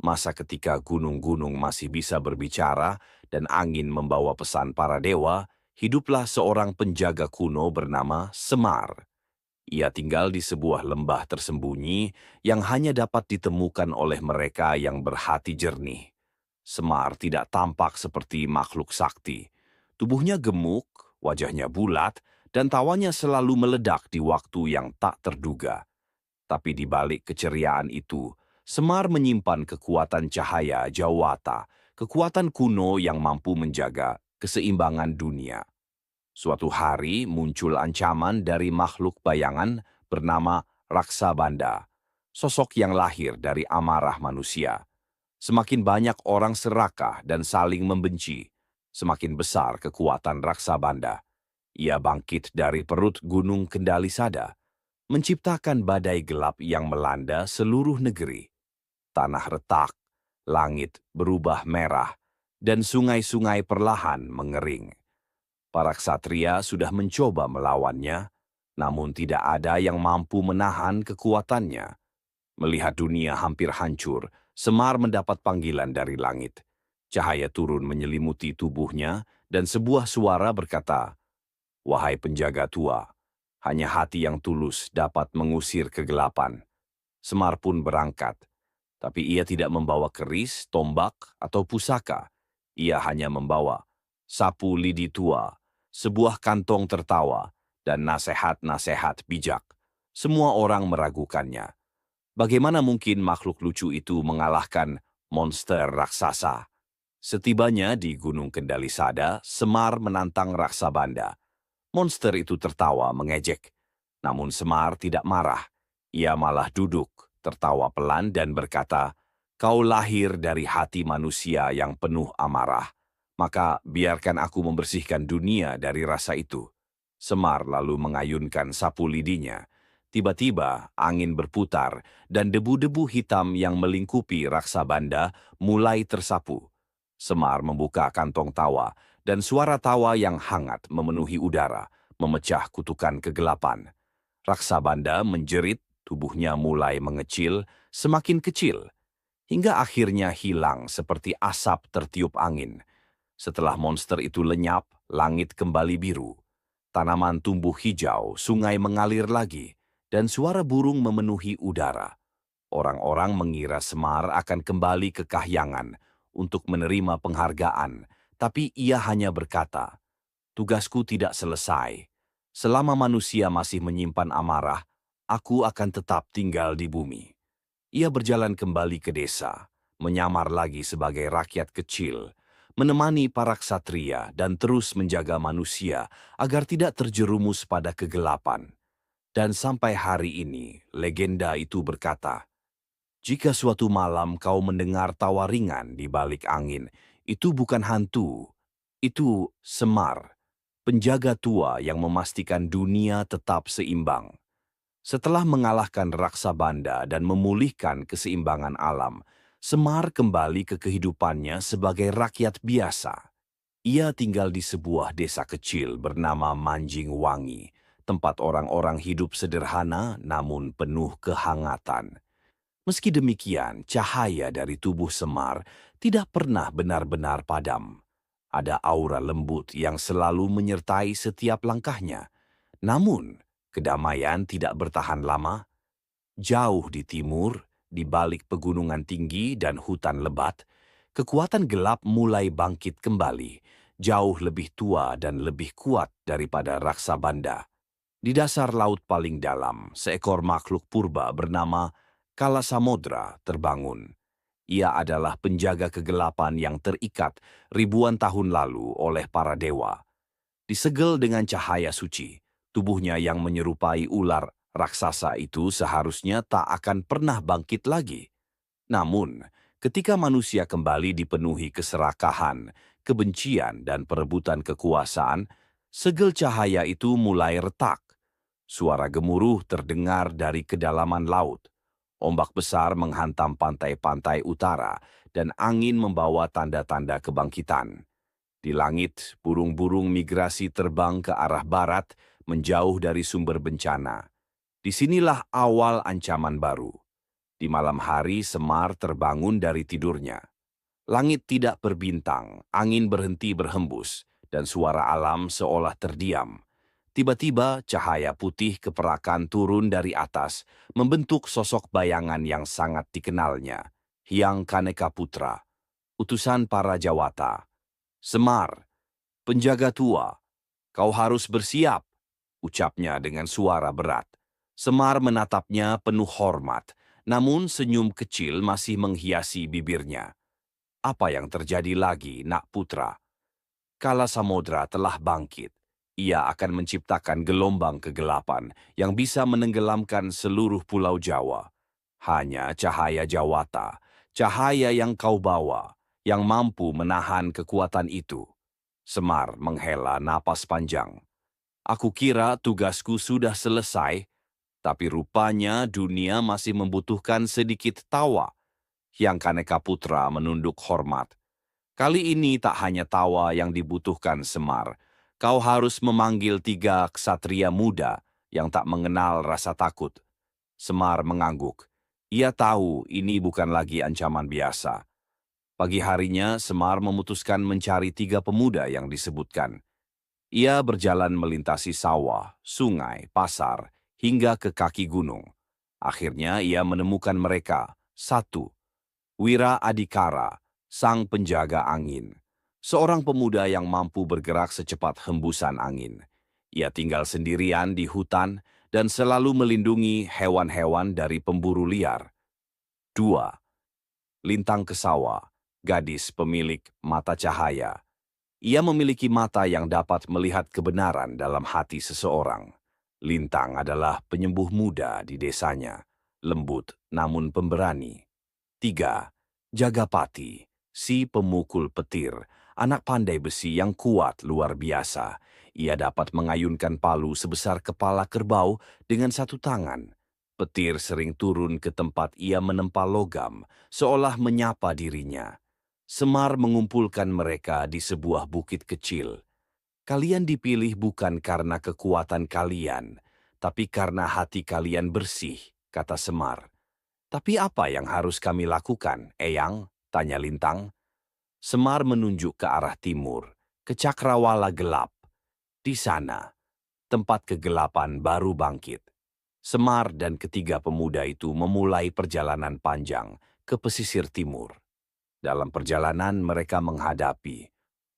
masa ketika gunung-gunung masih bisa berbicara dan angin membawa pesan para dewa, hiduplah seorang penjaga kuno bernama Semar. Ia tinggal di sebuah lembah tersembunyi yang hanya dapat ditemukan oleh mereka yang berhati jernih. Semar tidak tampak seperti makhluk sakti. Tubuhnya gemuk, wajahnya bulat, dan tawanya selalu meledak di waktu yang tak terduga. Tapi di balik keceriaan itu, Semar menyimpan kekuatan cahaya Jawata, kekuatan kuno yang mampu menjaga keseimbangan dunia. Suatu hari muncul ancaman dari makhluk bayangan bernama Raksabanda, sosok yang lahir dari amarah manusia. Semakin banyak orang serakah dan saling membenci, semakin besar kekuatan Raksabanda. Ia bangkit dari perut Gunung Kendalisada, menciptakan badai gelap yang melanda seluruh negeri. Tanah retak, langit berubah merah, dan sungai-sungai perlahan mengering. Para ksatria sudah mencoba melawannya, namun tidak ada yang mampu menahan kekuatannya. Melihat dunia hampir hancur, Semar mendapat panggilan dari langit. Cahaya turun menyelimuti tubuhnya, dan sebuah suara berkata, "Wahai penjaga tua, hanya hati yang tulus dapat mengusir kegelapan." Semar pun berangkat, tapi ia tidak membawa keris, tombak, atau pusaka. Ia hanya membawa sapu lidi tua, sebuah kantong tertawa, dan nasihat-nasihat bijak. Semua orang meragukannya. Bagaimana mungkin makhluk lucu itu mengalahkan monster raksasa? Setibanya di Gunung Kendalisada, Semar menantang Raksabanda. Monster itu tertawa mengejek. Namun Semar tidak marah. Ia malah duduk, tertawa pelan dan berkata, "Kau lahir dari hati manusia yang penuh amarah. Maka biarkan aku membersihkan dunia dari rasa itu." Semar lalu mengayunkan sapu lidinya. Tiba-tiba angin berputar dan debu-debu hitam yang melingkupi Raksabanda mulai tersapu. Semar membuka kantong tawa dan suara tawa yang hangat memenuhi udara, memecah kutukan kegelapan. Raksabanda menjerit, tubuhnya mulai mengecil, semakin kecil, hingga akhirnya hilang seperti asap tertiup angin. Setelah monster itu lenyap, langit kembali biru. Tanaman tumbuh hijau, sungai mengalir lagi, dan suara burung memenuhi udara. Orang-orang mengira Semar akan kembali ke kahyangan untuk menerima penghargaan, tapi ia hanya berkata, "Tugasku tidak selesai. Selama manusia masih menyimpan amarah, aku akan tetap tinggal di bumi." Ia berjalan kembali ke desa, menyamar lagi sebagai rakyat kecil, menemani para ksatria dan terus menjaga manusia agar tidak terjerumus pada kegelapan. Dan sampai hari ini, legenda itu berkata, "Jika suatu malam kau mendengar tawa ringan di balik angin, itu bukan hantu, itu Semar, penjaga tua yang memastikan dunia tetap seimbang." Setelah mengalahkan Raksabanda dan memulihkan keseimbangan alam, Semar kembali ke kehidupannya sebagai rakyat biasa. Ia tinggal di sebuah desa kecil bernama Manjing Wangi, tempat orang-orang hidup sederhana namun penuh kehangatan. Meski demikian, cahaya dari tubuh Semar tidak pernah benar-benar padam. Ada aura lembut yang selalu menyertai setiap langkahnya. Namun, kedamaian tidak bertahan lama. Jauh di timur, di balik pegunungan tinggi dan hutan lebat, kekuatan gelap mulai bangkit kembali, jauh lebih tua dan lebih kuat daripada Raksabanda. Di dasar laut paling dalam, seekor makhluk purba bernama Kala Samodra terbangun. Ia adalah penjaga kegelapan yang terikat ribuan tahun lalu oleh para dewa. Disegel dengan cahaya suci, tubuhnya yang menyerupai ular raksasa itu seharusnya tak akan pernah bangkit lagi. Namun, ketika manusia kembali dipenuhi keserakahan, kebencian, dan perebutan kekuasaan, segel cahaya itu mulai retak. Suara gemuruh terdengar dari kedalaman laut. Ombak besar menghantam pantai-pantai utara, dan angin membawa tanda-tanda kebangkitan. Di langit, burung-burung migrasi terbang ke arah barat, menjauh dari sumber bencana. Disinilah awal ancaman baru. Di malam hari Semar terbangun dari tidurnya. Langit tidak berbintang, angin berhenti berhembus, dan suara alam seolah terdiam. Tiba-tiba cahaya putih keperakan turun dari atas, membentuk sosok bayangan yang sangat dikenalnya, Hyang Kaneka Putra, utusan para Jawata. Semar, penjaga tua, kau harus bersiap, ucapnya dengan suara berat. Semar menatapnya penuh hormat, namun senyum kecil masih menghiasi bibirnya. Apa yang terjadi lagi, Nak Putra? Kala Samodra telah bangkit. Ia akan menciptakan gelombang kegelapan yang bisa menenggelamkan seluruh pulau Jawa. Hanya cahaya Jawata, cahaya yang kau bawa, yang mampu menahan kekuatan itu. Semar menghela napas panjang. Aku kira tugasku sudah selesai, tapi rupanya dunia masih membutuhkan sedikit tawa. Yang Kaneka Putra menunduk hormat. Kali ini tak hanya tawa yang dibutuhkan Semar. Kau harus memanggil 3 ksatria muda yang tak mengenal rasa takut. Semar mengangguk. Ia tahu ini bukan lagi ancaman biasa. Pagi harinya, Semar memutuskan mencari 3 pemuda yang disebutkan. Ia berjalan melintasi sawah, sungai, pasar, hingga ke kaki gunung. Akhirnya ia menemukan mereka. 1. Wira Adikara, sang penjaga angin. Seorang pemuda yang mampu bergerak secepat hembusan angin. Ia tinggal sendirian di hutan dan selalu melindungi hewan-hewan dari pemburu liar. 2. Lintang Kesawa, gadis pemilik mata cahaya. Ia memiliki mata yang dapat melihat kebenaran dalam hati seseorang. Lintang adalah penyembuh muda di desanya, lembut namun pemberani. 3. Jagapati, si pemukul petir, anak pandai besi yang kuat luar biasa. Ia dapat mengayunkan palu sebesar kepala kerbau dengan 1 tangan. Petir sering turun ke tempat ia menempa logam, seolah menyapa dirinya. Semar mengumpulkan mereka di sebuah bukit kecil. Kalian dipilih bukan karena kekuatan kalian, tapi karena hati kalian bersih, kata Semar. Tapi apa yang harus kami lakukan, Eyang? Tanya Lintang. Semar menunjuk ke arah timur, ke cakrawala gelap. Di sana, tempat kegelapan baru bangkit. Semar dan ketiga pemuda itu memulai perjalanan panjang ke pesisir timur. Dalam perjalanan mereka menghadapi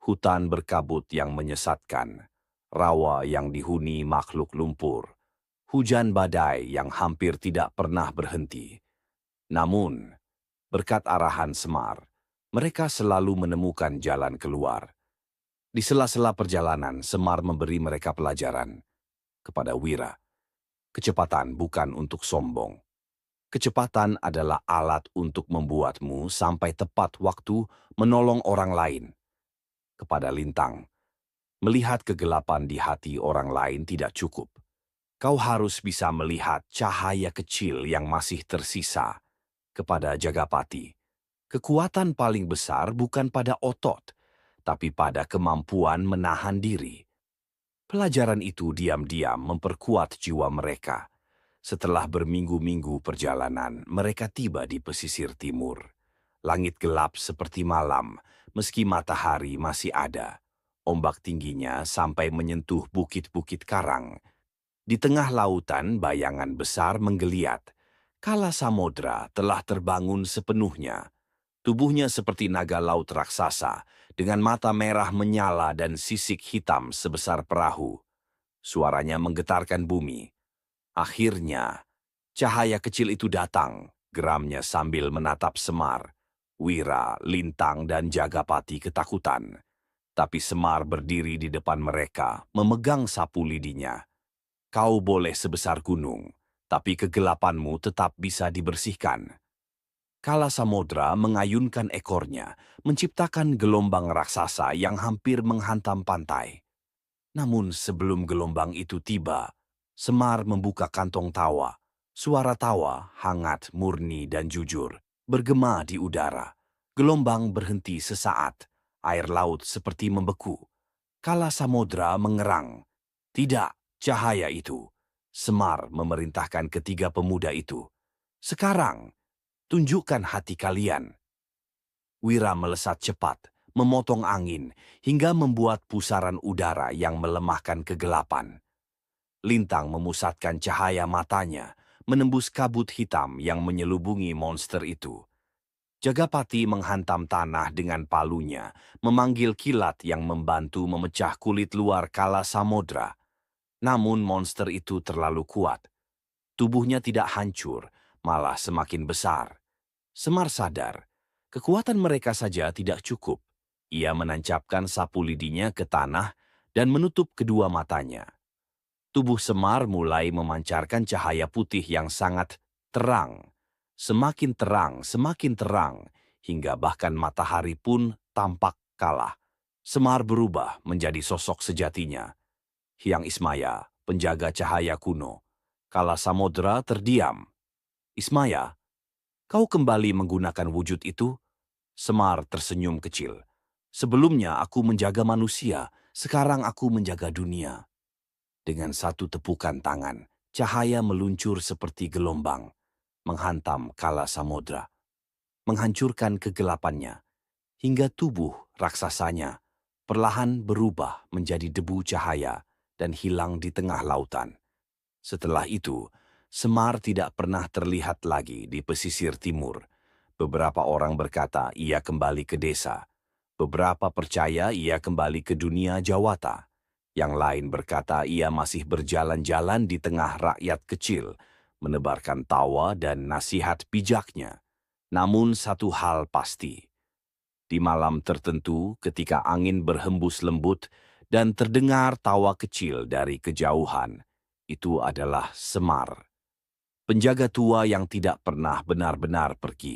hutan berkabut yang menyesatkan, rawa yang dihuni makhluk lumpur, hujan badai yang hampir tidak pernah berhenti. Namun, berkat arahan Semar, mereka selalu menemukan jalan keluar. Di sela-sela perjalanan, Semar memberi mereka pelajaran. Kepada Wira, kecepatan bukan untuk sombong. Kecepatan adalah alat untuk membuatmu sampai tepat waktu menolong orang lain. Kepada Lintang, melihat kegelapan di hati orang lain tidak cukup. Kau harus bisa melihat cahaya kecil yang masih tersisa. Kepada Jagapati, kekuatan paling besar bukan pada otot, tapi pada kemampuan menahan diri. Pelajaran itu diam-diam memperkuat jiwa mereka. Setelah berminggu-minggu perjalanan, mereka tiba di pesisir timur. Langit gelap seperti malam, meski matahari masih ada. Ombak tingginya sampai menyentuh bukit-bukit karang. Di tengah lautan, bayangan besar menggeliat. Kala Samodra telah terbangun sepenuhnya. Tubuhnya seperti naga laut raksasa, dengan mata merah menyala dan sisik hitam sebesar perahu. Suaranya menggetarkan bumi. Akhirnya, cahaya kecil itu datang, geramnya sambil menatap Semar. Wira, Lintang, dan Jagapati ketakutan. Tapi Semar berdiri di depan mereka, memegang sapu lidinya. Kau boleh sebesar gunung, tapi kegelapanmu tetap bisa dibersihkan. Kala Samodra mengayunkan ekornya, menciptakan gelombang raksasa yang hampir menghantam pantai. Namun sebelum gelombang itu tiba, Semar membuka kantong tawa. Suara tawa, hangat, murni, dan jujur, bergema di udara. Gelombang berhenti sesaat, air laut seperti membeku. Kala Samodra mengerang. Tidak, cahaya itu. Semar memerintahkan ketiga pemuda itu. Sekarang, Tunjukkan hati kalian. Wira melesat cepat, memotong angin, hingga membuat pusaran udara yang melemahkan kegelapan. Lintang memusatkan cahaya matanya, menembus kabut hitam yang menyelubungi monster itu. Jagapati menghantam tanah dengan palunya, memanggil kilat yang membantu memecah kulit luar Kala Samodra. Namun monster itu terlalu kuat. Tubuhnya tidak hancur, malah semakin besar. Semar sadar, kekuatan mereka saja tidak cukup. Ia menancapkan sapu lidinya ke tanah dan menutup kedua matanya. Tubuh Semar mulai memancarkan cahaya putih yang sangat terang. Semakin terang, hingga bahkan matahari pun tampak kalah. Semar berubah menjadi sosok sejatinya. Hyang Ismaya, penjaga cahaya kuno. Kala Samodra terdiam. Ismaya, kau kembali menggunakan wujud itu? Semar tersenyum kecil. Sebelumnya aku menjaga manusia, sekarang aku menjaga dunia. Dengan satu tepukan tangan, cahaya meluncur seperti gelombang, menghantam Kala Samodra, menghancurkan kegelapannya, hingga tubuh raksasanya perlahan berubah menjadi debu cahaya dan hilang di tengah lautan. Setelah itu, Semar tidak pernah terlihat lagi di pesisir timur. Beberapa orang berkata ia kembali ke desa. Beberapa percaya ia kembali ke dunia Jawata. Yang lain berkata ia masih berjalan-jalan di tengah rakyat kecil, menebarkan tawa dan nasihat bijaknya. Namun satu hal pasti. Di malam tertentu ketika angin berhembus lembut dan terdengar tawa kecil dari kejauhan, itu adalah Semar. Penjaga tua yang tidak pernah benar-benar pergi.